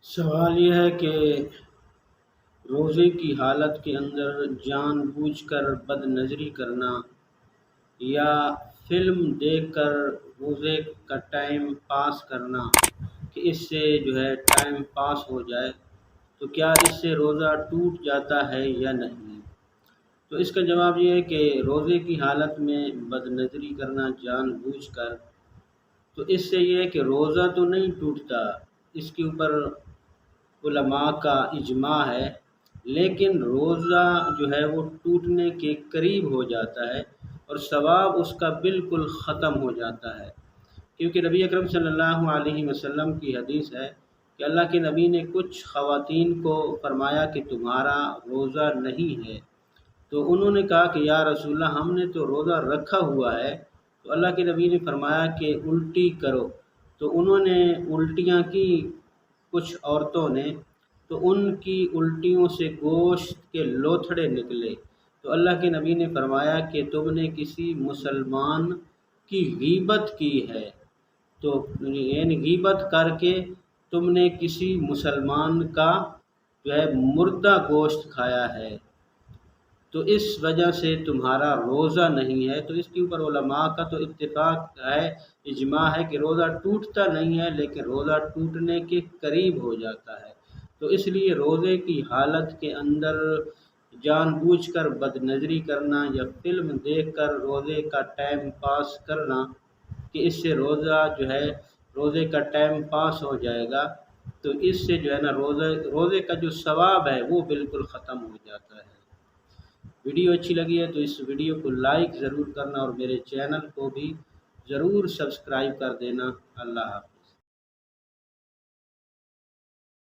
سوال یہ ہے کہ روزے کی حالت کے اندر جان بوجھ کر بد نظری کرنا یا فلم دیکھ کر روزے کا ٹائم پاس کرنا کہ اس سے ٹائم پاس ہو جائے، تو کیا اس سے روزہ ٹوٹ جاتا ہے یا نہیں؟ تو اس کا جواب یہ ہے کہ روزے کی حالت میں بد نظری کرنا جان بوجھ کر، تو اس سے یہ ہے کہ روزہ تو نہیں ٹوٹتا، اس کے اوپر علماء کا اجماع ہے، لیکن روزہ وہ ٹوٹنے کے قریب ہو جاتا ہے اور ثواب اس کا بالکل ختم ہو جاتا ہے، کیونکہ نبی اکرم صلی اللہ علیہ وسلم کی حدیث ہے کہ اللہ کے نبی نے کچھ خواتین کو فرمایا کہ تمہارا روزہ نہیں ہے، تو انہوں نے کہا کہ یا رسول اللہ ہم نے تو روزہ رکھا ہوا ہے، تو اللہ کے نبی نے فرمایا کہ الٹی کرو، تو انہوں نے الٹیاں کی کچھ عورتوں نے، تو ان کی الٹیوں سے گوشت کے لوتھڑے نکلے، تو اللہ کے نبی نے فرمایا کہ تم نے کسی مسلمان کی غیبت کی ہے، تو یعنی غیبت کر کے تم نے کسی مسلمان کا مردہ گوشت کھایا ہے، تو اس وجہ سے تمہارا روزہ نہیں ہے۔ تو اس کے اوپر علماء کا تو اتفاق ہے، اجماع ہے کہ روزہ ٹوٹتا نہیں ہے، لیکن روزہ ٹوٹنے کے قریب ہو جاتا ہے، تو اس لیے روزے کی حالت کے اندر جان بوجھ کر بد نظری کرنا یا فلم دیکھ کر روزے کا ٹائم پاس کرنا کہ اس سے روزہ روزے کا ٹائم پاس ہو جائے گا، تو اس سے روزے کا جو ثواب ہے وہ بالکل ختم ہو جاتا ہے۔ ویڈیو اچھی لگی ہے تو اس ویڈیو کو لائک ضرور کرنا اور میرے چینل کو بھی ضرور سبسکرائب کر دینا۔ اللہ حافظ۔